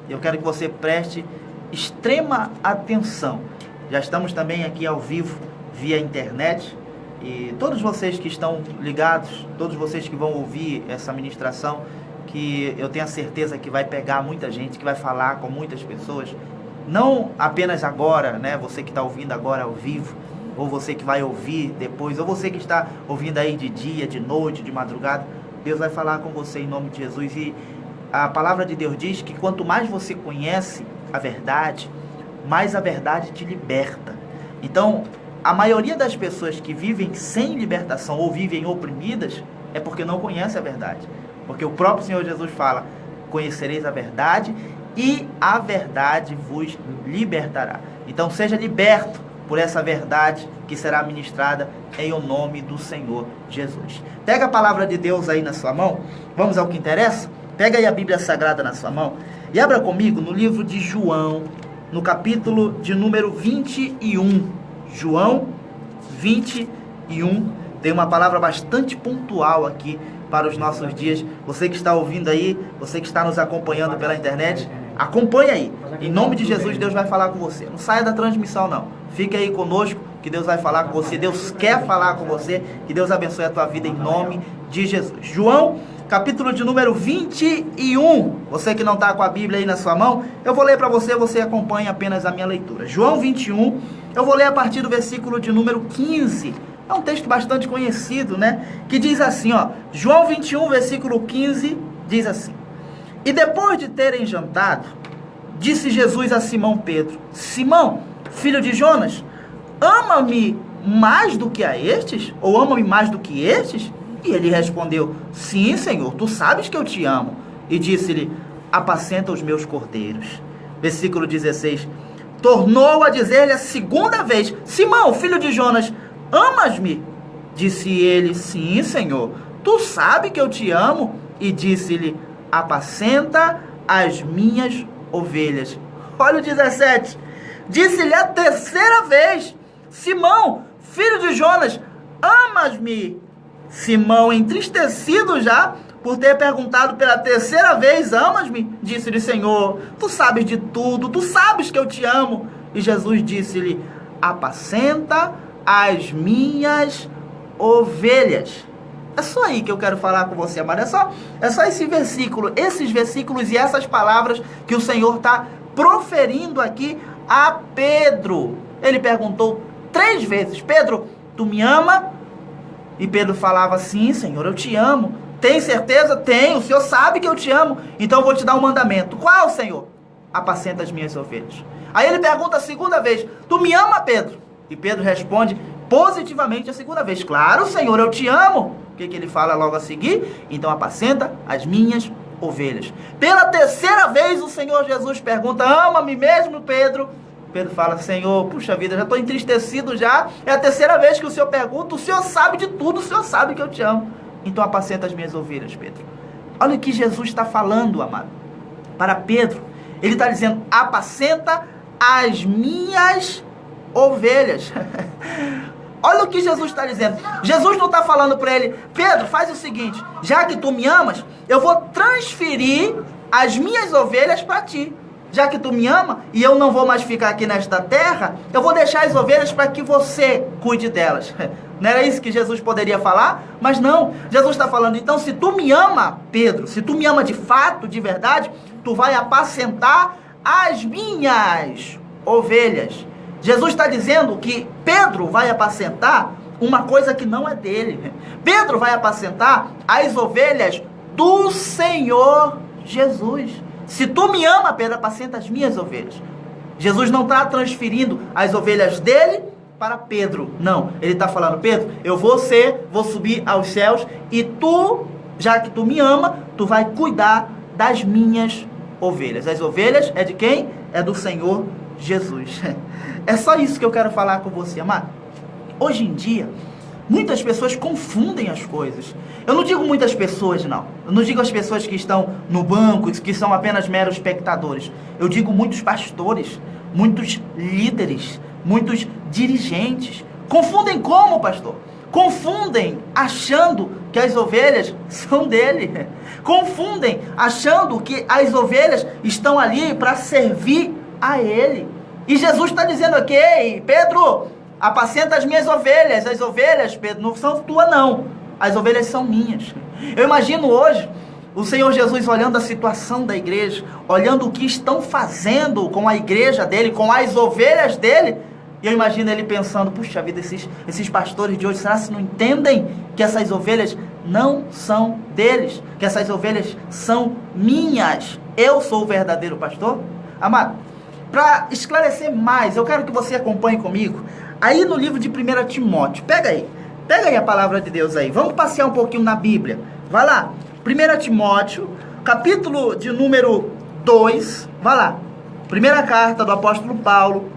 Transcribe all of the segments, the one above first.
Eu quero que você preste extrema atenção. Já estamos também aqui ao vivo via internet. E todos vocês que estão ligados, todos vocês que vão ouvir essa ministração, que eu tenho a certeza que vai pegar muita gente, que vai falar com muitas pessoas, não apenas agora, né? Você que está ouvindo agora ao vivo, ou você que vai ouvir depois, ou você que está ouvindo aí de dia, de noite, de madrugada, Deus vai falar com você em nome de Jesus. E a palavra de Deus diz que quanto mais você conhece a verdade, mais a verdade te liberta. Então, a maioria das pessoas que vivem sem libertação ou vivem oprimidas é porque não conhecem a verdade. Porque o próprio Senhor Jesus fala: conhecereis a verdade e a verdade vos libertará. Então seja liberto por essa verdade que será ministrada em o nome do Senhor Jesus. Pega a palavra de Deus aí na sua mão. Vamos ao que interessa? Pega aí a Bíblia Sagrada na sua mão e abra comigo no livro de João, no capítulo de número 21. João 21, tem uma palavra bastante pontual aqui para os nossos dias. Você que está ouvindo aí, você que está nos acompanhando pela internet, acompanhe aí. Em nome de Jesus, Deus vai falar com você. Não saia da transmissão não. Fique aí conosco, que Deus vai falar com você. Deus quer falar com você. Que Deus abençoe a tua vida em nome de Jesus. João, capítulo de número 21. Você que não está com a Bíblia aí na sua mão, eu vou ler para você, você acompanha apenas a minha leitura. João 21, eu vou ler a partir do versículo de número 15. É um texto bastante conhecido, né? Que diz assim, ó. João 21, versículo 15, diz assim: E depois de terem jantado, disse Jesus a Simão Pedro: Simão, filho de Jonas, ama-me mais do que a estes? Ou ama-me mais do que estes? E ele respondeu: Sim, Senhor, tu sabes que eu te amo. E disse-lhe: Apacenta os meus cordeiros. Versículo 16. Tornou a dizer-lhe a segunda vez: Simão, filho de Jonas, amas-me? Disse ele: Sim, Senhor, tu sabes que eu te amo. E disse-lhe: Apacenta as minhas ovelhas. Olha o 17. Disse-lhe a terceira vez: Simão, filho de Jonas, amas-me? Simão, entristecido já por ter perguntado pela terceira vez: Amas-me? Disse-lhe: Senhor, tu sabes de tudo, tu sabes que eu te amo. E Jesus disse-lhe: Apacenta as minhas ovelhas. É só aí que eu quero falar com você, amado. É só esse versículo, esses versículos e essas palavras que o Senhor está proferindo aqui a Pedro. Ele perguntou 3 vezes: Pedro, tu me ama? E Pedro falava: Sim, Senhor, eu te amo. Tem certeza? Tenho. O Senhor sabe que eu te amo. Então eu vou te dar um mandamento. Qual, Senhor? Apacenta as minhas ovelhas. Aí ele pergunta a segunda vez: Tu me ama, Pedro? E Pedro responde positivamente a segunda vez: Claro, Senhor, eu te amo. O que ele fala logo a seguir? Então apacenta as minhas ovelhas. Pela terceira vez o Senhor Jesus pergunta: Ama-me mesmo, Pedro? Pedro fala: Senhor, puxa vida, já estou entristecido já. É a terceira vez que o Senhor pergunta. O Senhor sabe de tudo, o Senhor sabe que eu te amo. Então apacenta as minhas ovelhas, Pedro. Olha o que Jesus está falando, amado. Para Pedro, ele está dizendo: apacenta as minhas ovelhas. Olha o que Jesus está dizendo. Jesus não está falando para ele: Pedro, faz o seguinte, já que tu me amas, eu vou transferir as minhas ovelhas para ti. Já que tu me ama e eu não vou mais ficar aqui nesta terra, eu vou deixar as ovelhas para que você cuide delas. Não era isso que Jesus poderia falar? Mas não, Jesus está falando: então se tu me ama, Pedro, se tu me ama de fato, de verdade, tu vai apacentar as minhas ovelhas. Jesus está dizendo que Pedro vai apacentar uma coisa que não é dele. Pedro vai apacentar as ovelhas do Senhor Jesus. Se tu me ama, Pedro, apacenta as minhas ovelhas. Jesus não está transferindo as ovelhas dele para Pedro. Não, ele está falando: Pedro, eu vou subir aos céus e tu, já que tu me ama, tu vai cuidar das minhas ovelhas. As ovelhas é de quem? É do Senhor Jesus. É só isso que eu quero falar com você, amado. Hoje em dia, muitas pessoas confundem as coisas. Eu não digo muitas pessoas, não. Eu não digo as pessoas que estão no banco, que são apenas meros espectadores. Eu digo muitos pastores, muitos líderes, muitos dirigentes. Confundem como, pastor? confundem achando que as ovelhas são dele, confundem achando que as ovelhas estão ali para servir a ele. E Jesus está dizendo aqui: ei, Pedro, apacenta as minhas ovelhas. As ovelhas, Pedro, não são tuas não, as ovelhas são minhas. Eu imagino hoje o Senhor Jesus olhando a situação da igreja, olhando o que estão fazendo com a igreja dele, com as ovelhas dele, e eu imagino ele pensando: puxa vida, esses pastores de hoje, será que não entendem que essas ovelhas não são deles, que essas ovelhas são minhas? Eu sou o verdadeiro pastor? Amado, para esclarecer mais, eu quero que você acompanhe comigo aí no livro de 1 Timóteo. Pega aí a palavra de Deus aí, vamos passear um pouquinho na Bíblia, vai lá, 1 Timóteo, capítulo de número 2, vai lá, primeira carta do apóstolo Paulo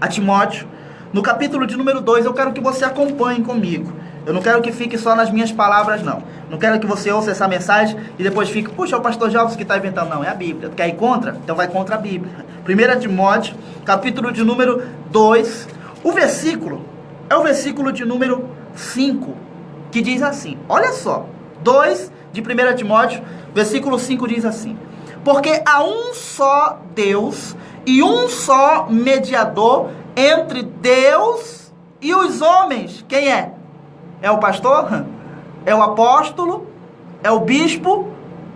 a Timóteo, no capítulo de número 2, eu quero que você acompanhe comigo. Eu não quero que fique só nas minhas palavras, não. Não quero que você ouça essa mensagem e depois fique: puxa, é o pastor Jobs que está inventando. Não, é a Bíblia. Quer ir contra? Então vai contra a Bíblia. 1 Timóteo, capítulo de número 2, o versículo é o versículo de número 5, que diz assim, olha só, 2 de 1 Timóteo, versículo 5 diz assim: porque há um só Deus e um só mediador entre Deus e os homens. Quem é? É o pastor? É o apóstolo? É o bispo?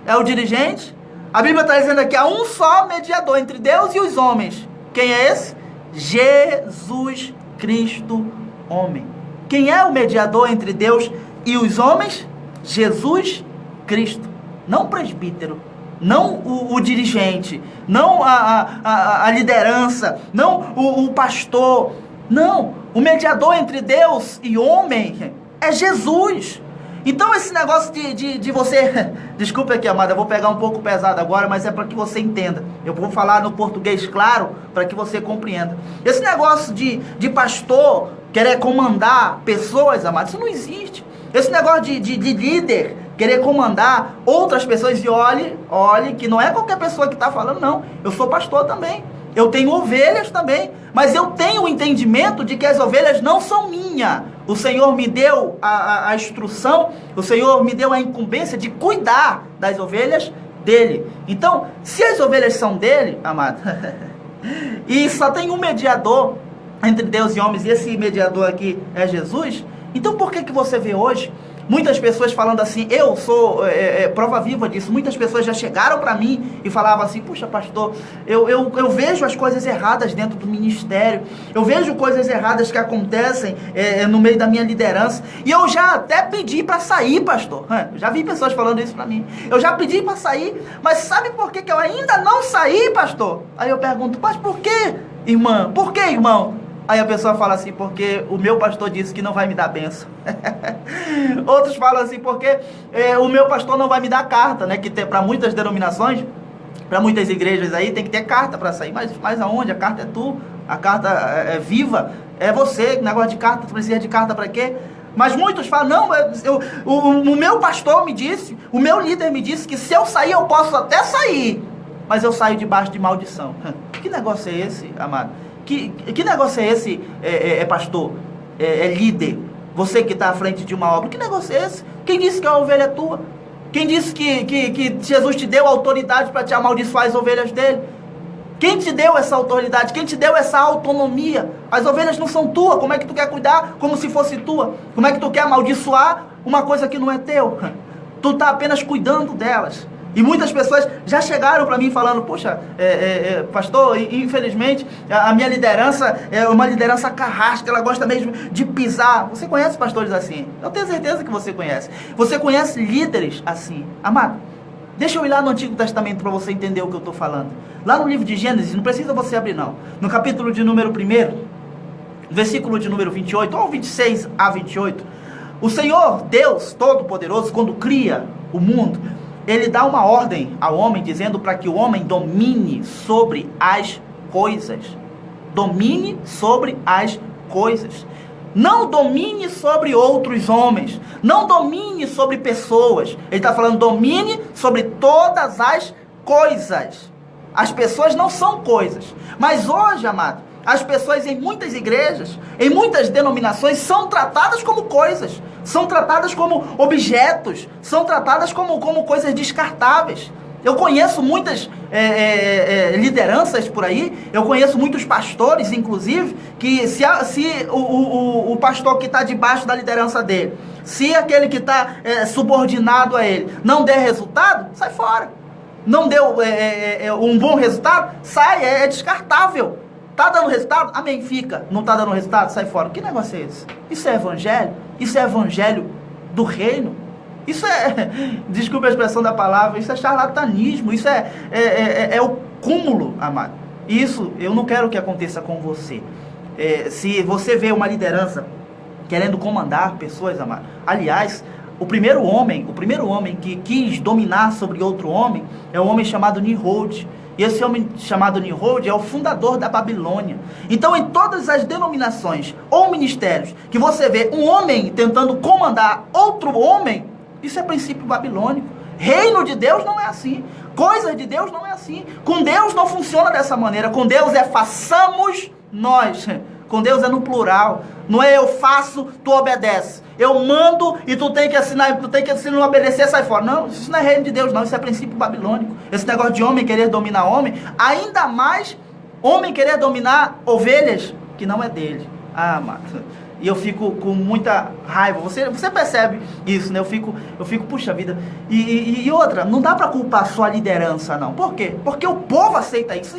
É o dirigente? A Bíblia está dizendo aqui: há um só mediador entre Deus e os homens. Quem é esse? Jesus Cristo, homem. Quem é o mediador entre Deus e os homens? Jesus Cristo. Não o presbítero, não o dirigente, não a liderança, não o pastor. Não, o mediador entre Deus e homem é Jesus. Então esse negócio de você... Desculpa aqui, amada, eu vou pegar um pouco pesado agora, mas é para que você entenda. Eu vou falar no português claro, para que você compreenda. Esse negócio de pastor querer comandar pessoas, amados, isso não existe. Esse negócio de líder querer comandar outras pessoas, e olhe que não é qualquer pessoa que está falando, não. Eu sou pastor também. Eu tenho ovelhas também, mas eu tenho o entendimento de que as ovelhas não são minhas. O Senhor me deu a instrução, o Senhor me deu a incumbência de cuidar das ovelhas dele. Então, se as ovelhas são dele, amado, e só tem um mediador entre Deus e homens, e esse mediador aqui é Jesus, então por que você vê hoje muitas pessoas falando assim? Eu sou prova viva disso. Muitas pessoas já chegaram para mim e falavam assim: puxa, pastor, eu vejo as coisas erradas dentro do ministério, eu vejo coisas erradas que acontecem no meio da minha liderança, e eu já até pedi para sair, pastor. Já vi pessoas falando isso para mim. Eu já pedi para sair, mas sabe por que eu ainda não saí, pastor? Aí eu pergunto: mas por que, irmã? Por que, irmão? Aí a pessoa fala assim: porque o meu pastor disse que não vai me dar bênção. Outros falam assim: porque o meu pastor não vai me dar carta, né? Que para muitas denominações, para muitas igrejas aí, tem que ter carta para sair. Mas aonde? A carta é tu, a carta é viva, é você. Negócio de carta, tu precisa de carta para quê? Mas muitos falam: não, o meu pastor me disse, o meu líder me disse que se eu sair, eu posso até sair, mas eu saio debaixo de maldição. Que negócio é esse, amado? Que negócio é esse, pastor, líder, você que está à frente de uma obra? Que negócio é esse? Quem disse que a ovelha é tua? Quem disse que Jesus te deu autoridade para te amaldiçoar as ovelhas dele? Quem te deu essa autoridade? Quem te deu essa autonomia? As ovelhas não são tuas. Como é que tu quer cuidar como se fosse tua? Como é que tu quer amaldiçoar uma coisa que não é teu? Tu está apenas cuidando delas. E muitas pessoas já chegaram para mim falando: poxa, pastor, infelizmente a minha liderança é uma liderança carrasca, ela gosta mesmo de pisar. Você conhece pastores assim? Eu tenho certeza que você conhece. Você conhece líderes assim? Amado, deixa eu ir lá no Antigo Testamento para você entender o que eu estou falando. Lá no livro de Gênesis, não precisa você abrir não. No capítulo de número 1, versículo de número 28, ou 26 a 28, o Senhor Deus Todo-Poderoso, quando cria o mundo, ele dá uma ordem ao homem, dizendo para que o homem domine sobre as coisas. Domine sobre as coisas. Não domine sobre outros homens. Não domine sobre pessoas. Ele está falando: domine sobre todas as coisas. As pessoas não são coisas. Mas hoje, amado, As pessoas em muitas igrejas, em muitas denominações, são tratadas como coisas, são tratadas como objetos, são tratadas como coisas descartáveis. Eu conheço muitas lideranças por aí, eu conheço muitos pastores, inclusive, que se o pastor que está debaixo da liderança dele, se aquele que está subordinado a ele não der resultado, sai fora. Não deu um bom resultado, sai, é descartável. Tá dando resultado? Amém, fica. Não tá dando resultado? Sai fora. Que negócio é esse? Isso é evangelho? Isso é evangelho do reino? Isso desculpa a expressão da palavra, isso é charlatanismo, isso é o cúmulo, amado. Isso eu não quero que aconteça com você. Se você vê uma liderança querendo comandar pessoas, amado. Aliás, o primeiro homem que quis dominar sobre outro homem é um homem chamado Nimrod. E esse homem chamado Nimrod é o fundador da Babilônia. Então, em todas as denominações ou ministérios que você vê um homem tentando comandar outro homem, isso é princípio babilônico. Reino de Deus não é assim. Coisas de Deus não é assim. Com Deus não funciona dessa maneira. Com Deus é façamos nós. Com Deus é no plural. Não é eu faço, tu obedece. Eu mando e tu tem que assinar, se não obedecer, sai fora. Não, isso não é reino de Deus não, isso é princípio babilônico. Esse negócio de homem querer dominar homem, ainda mais homem querer dominar ovelhas que não é dele. Ah, mata. E eu fico com muita raiva. Você percebe isso, né? Eu fico, puxa vida. E outra, não dá pra culpar só a liderança, não. Por quê? Porque o povo aceita isso.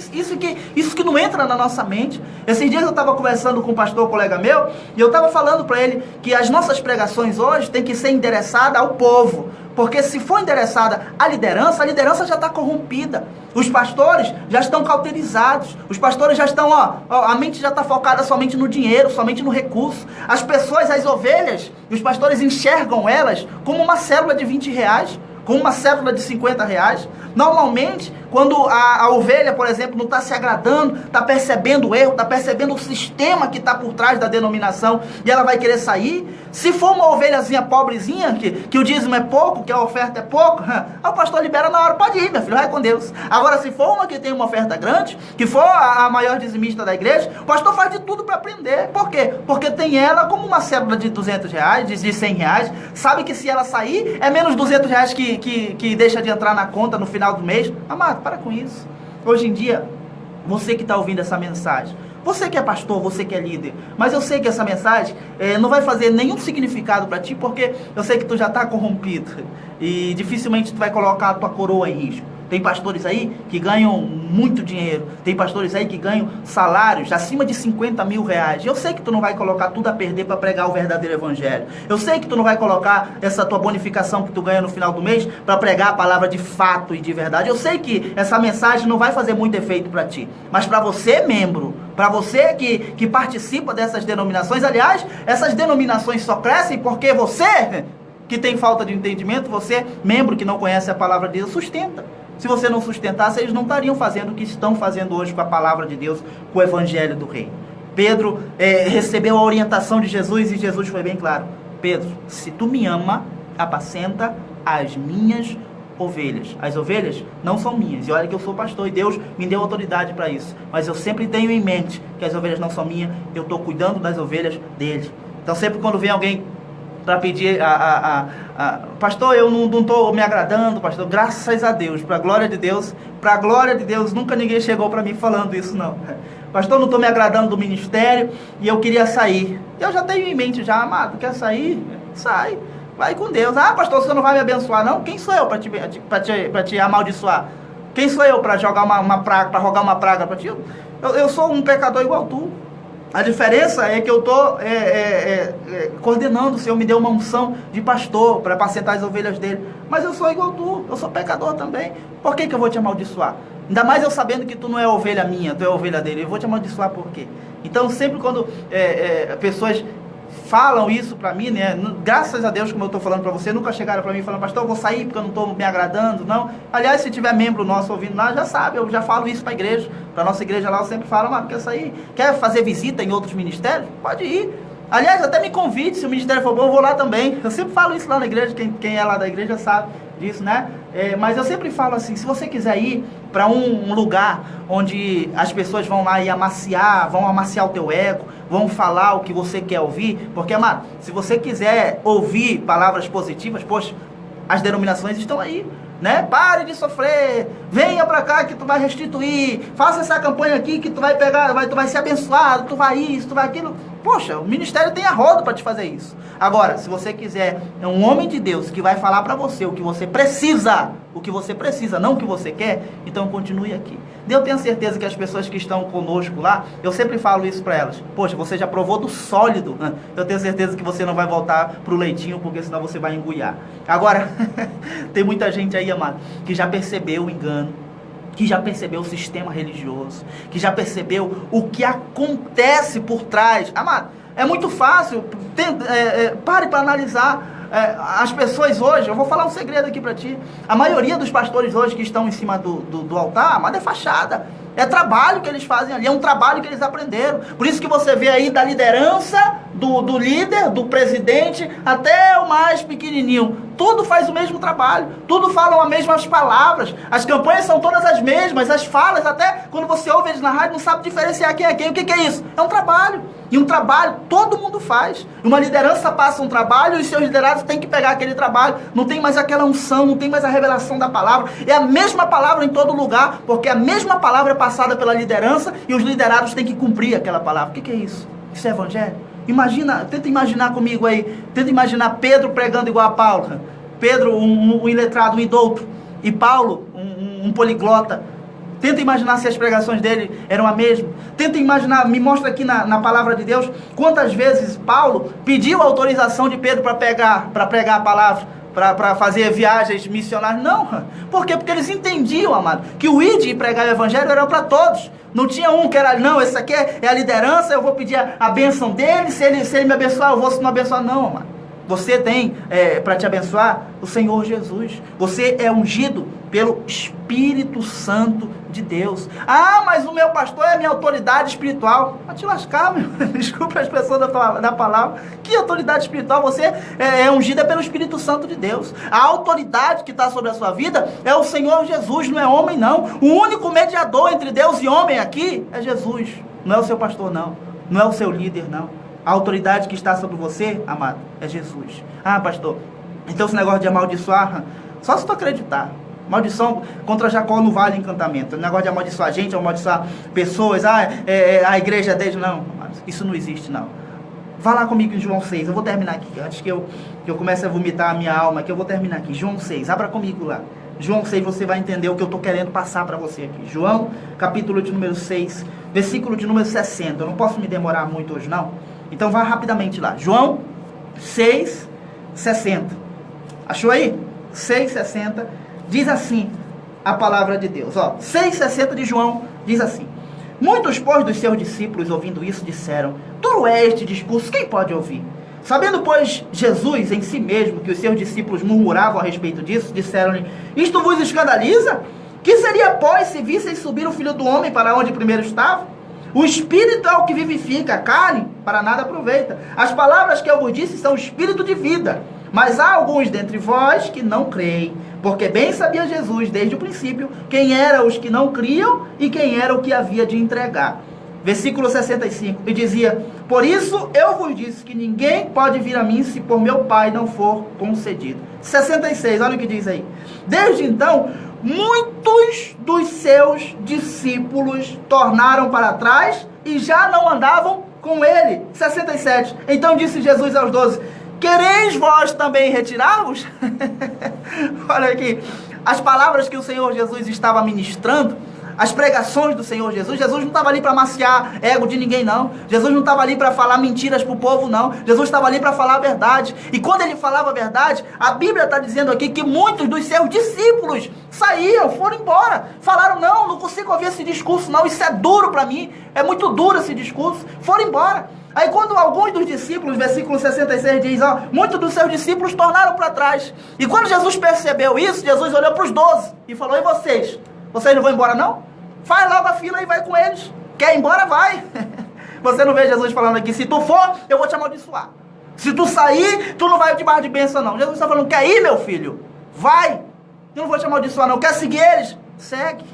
Isso que não entra na nossa mente. Esses dias eu estava conversando com um pastor, colega meu, e eu estava falando para ele que as nossas pregações hoje tem que ser endereçada ao povo. Porque se for endereçada à liderança, a liderança já está corrompida. Os pastores já estão cauterizados. Os pastores já estão, a mente já está focada somente no dinheiro, somente no recurso. As pessoas, as ovelhas, os pastores enxergam elas como uma célula de 20 reais, como uma célula de 50 reais. Normalmente, quando a ovelha, por exemplo, não está se agradando, está percebendo o erro, está percebendo o sistema que está por trás da denominação e ela vai querer sair. Se for uma ovelhazinha pobrezinha, que o dízimo é pouco, que a oferta é pouco, o pastor libera na hora, pode ir, meu filho, vai com Deus. Agora, se for uma que tem uma oferta grande, que for a maior dizimista da igreja, o pastor faz de tudo para aprender. Por quê? Porque tem ela como uma célula de 200 reais, de 100 reais, sabe que se ela sair, é menos 200 reais que deixa de entrar na conta no final do mês. Amado, para com isso. Hoje em dia, você que está ouvindo essa mensagem, você que é pastor, você que é líder, mas eu sei que essa mensagem não vai fazer nenhum significado para ti, porque eu sei que tu já está corrompido e dificilmente tu vai colocar a tua coroa em risco. Tem pastores aí que ganham muito dinheiro, tem pastores aí que ganham salários acima de 50 mil reais. Eu sei que tu não vai colocar tudo a perder para pregar o verdadeiro evangelho. Eu sei que tu não vai colocar essa tua bonificação que tu ganha no final do mês para pregar a palavra de fato e de verdade. Eu sei que essa mensagem não vai fazer muito efeito para ti, mas para você, membro, para você que participa dessas denominações, aliás, essas denominações só crescem porque você que tem falta de entendimento, você, membro que não conhece a palavra de Deus, sustenta. Se você não sustentasse, eles não estariam fazendo o que estão fazendo hoje com a palavra de Deus, com o evangelho do reino. Pedro recebeu a orientação de Jesus e Jesus foi bem claro. Pedro, se tu me ama, apacenta as minhas ovelhas. As ovelhas não são minhas. E olha que eu sou pastor e Deus me deu autoridade para isso. Mas eu sempre tenho em mente que as ovelhas não são minhas. Eu estou cuidando das ovelhas dele. Então sempre quando vem alguém para pedir pastor, eu não estou me agradando, pastor, graças a Deus, para a glória de Deus, nunca ninguém chegou para mim falando isso, não. Pastor, não estou me agradando do ministério e eu queria sair. Eu já tenho em mente, já, amado, quer sair? Sai, vai com Deus. Ah, pastor, você não vai me abençoar, não? Quem sou eu para te amaldiçoar? Quem sou eu para jogar uma praga, para rogar uma praga para ti? Eu sou um pecador igual tu. A diferença é que eu estou coordenando. O Senhor me deu uma unção de pastor para apacentar as ovelhas dele. Mas eu sou igual tu, eu sou pecador também. Por que eu vou te amaldiçoar? Ainda mais eu sabendo que tu não é ovelha minha, tu é ovelha dele. Eu vou te amaldiçoar por quê? Então sempre quando pessoas falam isso para mim, né? Graças a Deus, como eu estou falando para você, nunca chegaram para mim falando, pastor, eu vou sair porque eu não estou me agradando, não. Aliás, se tiver membro nosso ouvindo lá, já sabe, eu já falo isso para a igreja, para a nossa igreja lá, eu sempre falo, mas quer sair? Quer fazer visita em outros ministérios? Pode ir. Aliás, até me convide, se o ministério for bom, eu vou lá também. Eu sempre falo isso lá na igreja, quem é lá da igreja sabe disso, né? Mas eu sempre falo assim, se você quiser ir para um lugar onde as pessoas vão lá e vão amaciar o teu ego, vão falar o que você quer ouvir, porque, amado, se você quiser ouvir palavras positivas, poxa, as denominações estão aí, né? Pare de sofrer, venha pra cá que tu vai restituir, faça essa campanha aqui que tu vai pegar, tu vai ser abençoado, tu vai isso, tu vai aquilo. Poxa, o ministério tem a rodo para te fazer isso. Agora, se você quiser, é um homem de Deus que vai falar para você o que você precisa, não o que você quer, então continue aqui. Eu tenho certeza que as pessoas que estão conosco lá, eu sempre falo isso para elas. Poxa, você já provou do sólido. Eu tenho certeza que você não vai voltar pro leitinho, porque senão você vai engoiar. Agora, tem muita gente aí, amado, que já percebeu o engano, que já percebeu o sistema religioso, que já percebeu o que acontece por trás. Amado, é muito fácil, pare para analisar. As pessoas hoje, eu vou falar um segredo aqui para ti, a maioria dos pastores hoje que estão em cima do altar, mas é fachada, é trabalho que eles fazem ali, é um trabalho que eles aprenderam. Por isso que você vê aí da liderança, do líder, do presidente, até o mais pequenininho, tudo faz o mesmo trabalho, tudo falam as mesmas palavras, as campanhas são todas as mesmas, as falas, até quando você ouve eles na rádio, não sabe diferenciar quem é quem. O que é isso? É um trabalho, e um trabalho todo mundo faz. Uma liderança passa um trabalho e os seus liderados têm que pegar aquele trabalho, não tem mais aquela unção, não tem mais a revelação da palavra, é a mesma palavra em todo lugar, porque a mesma palavra é passada pela liderança e os liderados têm que cumprir aquela palavra. O que é isso? Isso é evangelho? Tenta imaginar comigo aí, tenta imaginar Pedro pregando igual a Paulo, Pedro um iletrado, um indouto, e Paulo um poliglota. Tenta imaginar se as pregações dele eram a mesma. Tenta imaginar, me mostra aqui na palavra de Deus, quantas vezes Paulo pediu autorização de Pedro para pregar a palavra, para fazer viagens missionárias. Não, por quê? Porque eles entendiam, amado, que o ir e pregar o evangelho era para todos. Não tinha um que era, não, esse aqui é a liderança, eu vou pedir a bênção dele, se ele me abençoar, eu vou, se não abençoar, não, amado. Você tem para te abençoar o Senhor Jesus. Você é ungido pelo Espírito Santo de Deus. Ah, mas o meu pastor é a minha autoridade espiritual. Vai te lascar, meu. Desculpa a expressão da palavra. Que autoridade espiritual? Você é ungida pelo Espírito Santo de Deus. A autoridade que está sobre a sua vida é o Senhor Jesus, não é homem, não. O único mediador entre Deus e homem aqui é Jesus. Não é o seu pastor, não. Não é o seu líder, não. A autoridade que está sobre você, amado, é Jesus. Ah, pastor, então esse negócio de amaldiçoar, só se tu acreditar. Maldição contra Jacó não vale encantamento. O negócio de amaldiçoar gente, amaldiçoar pessoas, a igreja deles, não. Isso não existe, não. Vá lá comigo em João 6, eu vou terminar aqui. Antes que eu comece a vomitar a minha alma, que eu vou terminar aqui. João 6, abra comigo lá. João 6, você vai entender o que eu estou querendo passar para você aqui. João, capítulo de número 6, versículo de número 60. Eu não posso me demorar muito hoje, não. Então vá rapidamente lá. João 6, 60. Achou aí? 6, 60. Diz assim a palavra de Deus. 6, 60 de João diz assim: muitos, pois, dos seus discípulos, ouvindo isso, disseram: duro é este discurso, quem pode ouvir? Sabendo, pois, Jesus em si mesmo que os seus discípulos murmuravam a respeito disso, disseram-lhe: isto vos escandaliza? Que seria, pois, se visseis subir o Filho do Homem para onde primeiro estava? O Espírito é o que vivifica, a carne para nada aproveita. As palavras que eu vos disse são Espírito de vida. Mas há alguns dentre vós que não creem, porque bem sabia Jesus desde o princípio quem eram os que não criam e quem era o que havia de entregar. Versículo 65, e dizia: por isso eu vos disse que ninguém pode vir a mim se por meu Pai não for concedido. 66, olha o que diz aí. Desde então, muitos dos seus discípulos tornaram para trás e já não andavam com ele. 67, então disse Jesus aos 12: quereis vós também retirar-vos? Olha aqui, as palavras que o Senhor Jesus estava ministrando, as pregações do Senhor Jesus, Jesus não estava ali para amaciar ego de ninguém, não. Jesus não estava ali para falar mentiras para o povo, não. Jesus estava ali para falar a verdade. E quando ele falava a verdade, a Bíblia está dizendo aqui que muitos dos seus discípulos saíram, foram embora. Falaram: não consigo ouvir esse discurso, não. Isso é duro para mim, é muito duro esse discurso. Foram embora. Aí quando alguns dos discípulos, versículo 66 diz, muitos dos seus discípulos tornaram para trás. E quando Jesus percebeu isso, Jesus olhou para os 12 e falou: e vocês? Vocês não vão embora, não? Faz logo a fila e vai com eles. Quer ir embora, vai. Você não vê Jesus falando aqui: se tu for, eu vou te amaldiçoar. Se tu sair, tu não vai debaixo de bênção, não. Jesus está falando: quer ir, meu filho? Vai. Eu não vou te amaldiçoar não. Quer seguir eles? Segue.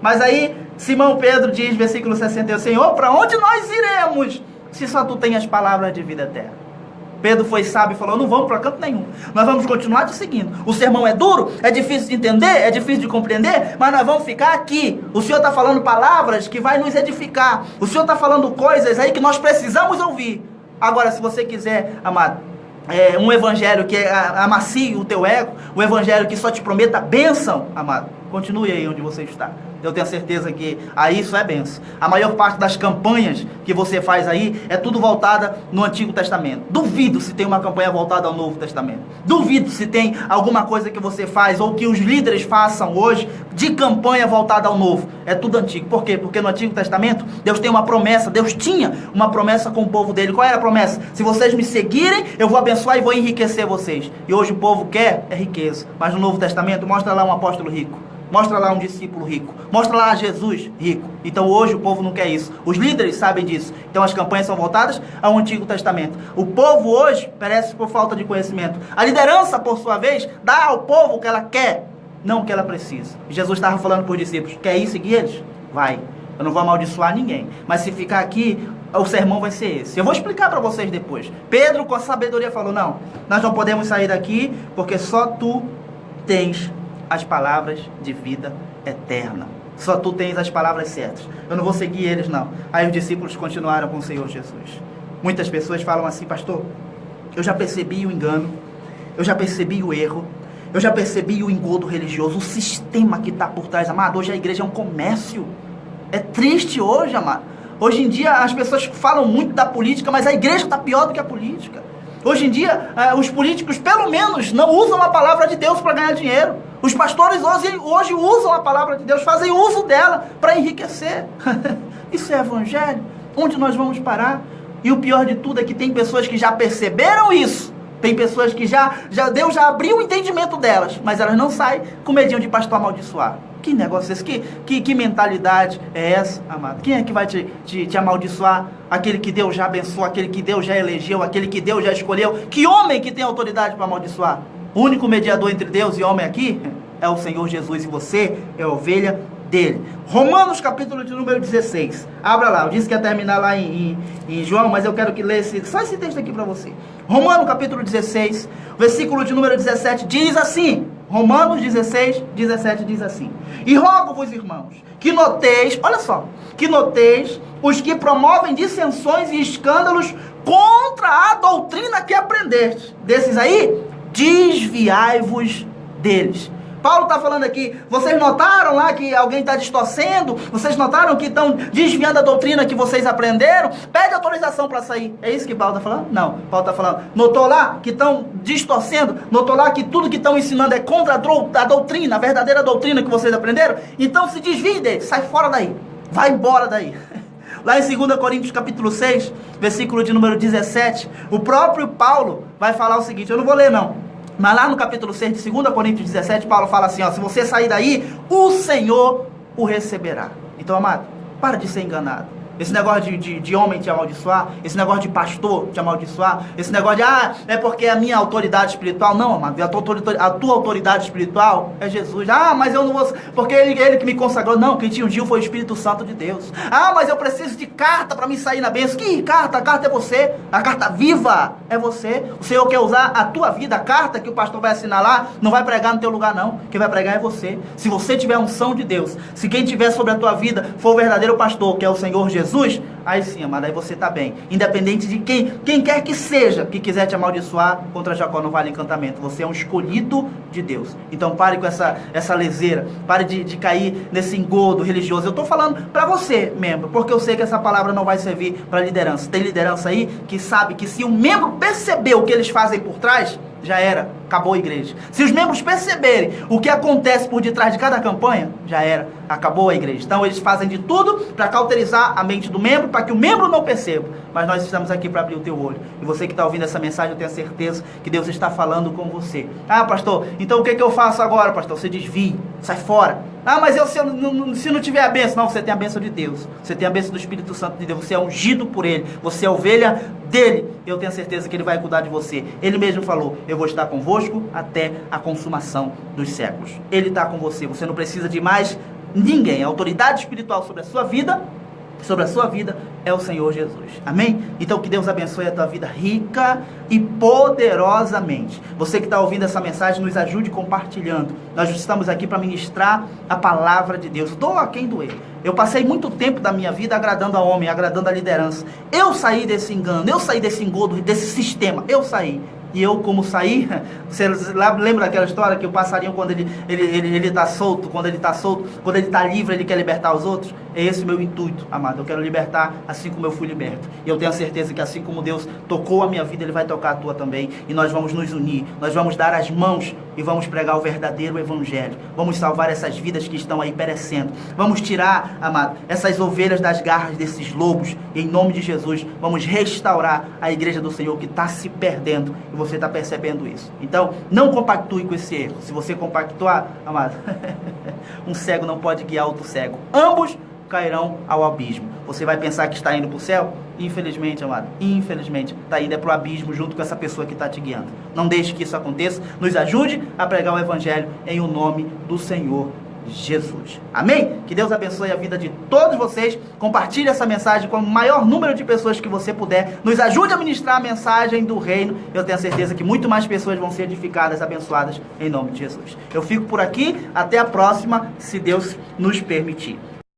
Mas aí, Simão Pedro diz, versículo 61, Senhor, para onde nós iremos, se só tu tens as palavras de vida eterna? Pedro foi sábio e falou, não vamos para canto nenhum. Nós vamos continuar te seguindo. O sermão é duro, é difícil de entender, é difícil de compreender, mas nós vamos ficar aqui. O Senhor está falando palavras que vai nos edificar. O Senhor está falando coisas aí que nós precisamos ouvir. Agora, se você quiser, amado, um evangelho que amacie o teu ego, um evangelho que só te prometa bênção, amado, continue aí onde você está. Eu tenho certeza que aí isso é bênção. A maior parte das campanhas que você faz aí é tudo voltada no Antigo Testamento. Duvido se tem uma campanha voltada ao Novo Testamento. Duvido se tem alguma coisa que você faz ou que os líderes façam hoje de campanha voltada ao Novo. É tudo antigo. Por quê? Porque no Antigo Testamento Deus tem uma promessa. Deus tinha uma promessa com o povo dele. Qual era a promessa? Se vocês me seguirem, eu vou abençoar e vou enriquecer vocês. E hoje o povo quer riqueza. Mas no Novo Testamento mostra lá um apóstolo rico. Mostra lá um discípulo rico. Mostra lá Jesus rico. Então hoje o povo não quer isso. Os líderes sabem disso. Então as campanhas são voltadas ao Antigo Testamento. O povo hoje perece por falta de conhecimento. A liderança, por sua vez, dá ao povo o que ela quer, não o que ela precisa. Jesus estava falando para os discípulos, quer ir seguir eles? Vai. Eu não vou amaldiçoar ninguém. Mas se ficar aqui, o sermão vai ser esse. Eu vou explicar para vocês depois. Pedro, com a sabedoria, falou, não, nós não podemos sair daqui porque só tu tens as palavras de vida eterna. Só tu tens as palavras certas. Eu não vou seguir eles, não. Aí os discípulos continuaram com o Senhor Jesus. Muitas pessoas falam assim, pastor, eu já percebi o engano, eu já percebi o erro, eu já percebi o engodo religioso, o sistema que está por trás, amado. Hoje a igreja é um comércio. É triste hoje, amado. Hoje em dia as pessoas falam muito da política, mas a igreja está pior do que a política. Hoje em dia, os políticos, pelo menos, não usam a palavra de Deus para ganhar dinheiro. Os pastores hoje usam a palavra de Deus, fazem uso dela para enriquecer. Isso é evangelho? Onde nós vamos parar? E o pior de tudo é que tem pessoas que já perceberam isso. Tem pessoas que Deus já abriu o entendimento delas, mas elas não saem com medinho de pastor amaldiçoar. Que negócio é esse? Que mentalidade é essa, amado? Quem é que vai te amaldiçoar? Aquele que Deus já abençoou, aquele que Deus já elegeu, aquele que Deus já escolheu. Que homem que tem autoridade para amaldiçoar? O único mediador entre Deus e homem aqui é o Senhor Jesus, e você é a ovelha dele. Romanos capítulo de número 16. Abra lá, eu disse que ia terminar lá em João, mas eu quero que leia só esse texto aqui para você. Romanos capítulo 16, versículo de número 17, diz assim. Romanos 16, 17 diz assim: e rogo-vos, irmãos, que noteis, olha só, que noteis os que promovem dissensões e escândalos contra a doutrina que aprendeste. Desses aí, desviai-vos deles. Paulo está falando aqui, vocês notaram lá que alguém está distorcendo? Vocês notaram que estão desviando a doutrina que vocês aprenderam? Pede autorização para sair. É isso que Paulo está falando? Não, Paulo está falando, notou lá que estão distorcendo? Notou lá que tudo que estão ensinando é contra a doutrina, a verdadeira doutrina que vocês aprenderam? Então se desvie deles, sai fora daí, vai embora daí. Lá em 2 Coríntios capítulo 6, versículo de número 17, o próprio Paulo vai falar o seguinte, eu não vou ler não, mas lá no capítulo 6 de 2 Coríntios 17, Paulo fala assim, ó, se você sair daí, o Senhor o receberá. Então, amado, para de ser enganado. Esse negócio de homem te amaldiçoar, esse negócio de pastor te amaldiçoar, esse negócio de, é porque é a minha autoridade espiritual. Não, amado, a tua autoridade espiritual é Jesus. Mas eu não vou, porque ele que me consagrou. Não, quem te ungiu foi o Espírito Santo de Deus. Mas eu preciso de carta para me sair na bênção. Que carta? A carta é você, a carta viva é você. O Senhor quer usar a tua vida, a carta que o pastor vai assinar lá, não vai pregar no teu lugar não, quem vai pregar é você. Se você tiver a unção de Deus, se quem tiver sobre a tua vida for o verdadeiro pastor, que é o Senhor Jesus, aí sim, amado, aí você está bem. Independente de quem quer que seja que quiser te amaldiçoar, contra Jacó não vale encantamento. Você é um escolhido de Deus. Então pare com essa leseira, pare de cair nesse engodo religioso. Eu estou falando para você, membro, porque eu sei que essa palavra não vai servir para liderança. Tem liderança aí que sabe que se um membro perceber o que eles fazem por trás, já era, acabou a igreja. Se os membros perceberem o que acontece por detrás de cada campanha, já era, acabou a igreja. Então eles fazem de tudo para cauterizar a mente do membro, para que o membro não perceba. Mas nós estamos aqui para abrir o teu olho. E você que está ouvindo essa mensagem, eu tenho certeza que Deus está falando com você. Pastor, então o que eu faço agora, pastor? Você desvie, sai fora. Mas se não tiver a bênção, não, você tem a bênção de Deus. Você tem a bênção do Espírito Santo de Deus. Você é ungido por Ele. Você é ovelha dele. Eu tenho certeza que Ele vai cuidar de você. Ele mesmo falou, eu vou estar convosco convosco até a consumação dos séculos. Ele está com você, você não precisa de mais ninguém. A autoridade espiritual sobre a sua vida é o Senhor Jesus. Amém? Então que Deus abençoe a tua vida rica e poderosamente. Você que está ouvindo essa mensagem, nos ajude compartilhando. Nós estamos aqui para ministrar a palavra de Deus. Doa quem doer. Eu passei muito tempo da minha vida agradando a homem, agradando a liderança. Eu saí desse engano, eu saí desse engodo, desse sistema. Eu saí. E eu, como saí, você lembra daquela história que o passarinho, quando ele está solto, quando ele está livre, ele quer libertar os outros? É esse o meu intuito, amado. Eu quero libertar assim como eu fui liberto. E eu tenho a certeza que assim como Deus tocou a minha vida, Ele vai tocar a tua também. E nós vamos nos unir, nós vamos dar as mãos e vamos pregar o verdadeiro evangelho. Vamos salvar essas vidas que estão aí perecendo. Vamos tirar, amado, essas ovelhas das garras desses lobos. E em nome de Jesus, vamos restaurar a igreja do Senhor que está se perdendo. E você está percebendo isso. Então, não compactue com esse erro. Se você compactuar, amado, um cego não pode guiar outro cego. Ambos cairão ao abismo. Você vai pensar que está indo para o céu? Infelizmente, amado, infelizmente, está indo para o abismo junto com essa pessoa que está te guiando. Não deixe que isso aconteça. Nos ajude a pregar o evangelho em o nome do Senhor Jesus. Amém? Que Deus abençoe a vida de todos vocês. Compartilhe essa mensagem com o maior número de pessoas que você puder. Nos ajude a ministrar a mensagem do reino. Eu tenho a certeza que muito mais pessoas vão ser edificadas, abençoadas em nome de Jesus. Eu fico por aqui. Até a próxima, se Deus nos permitir.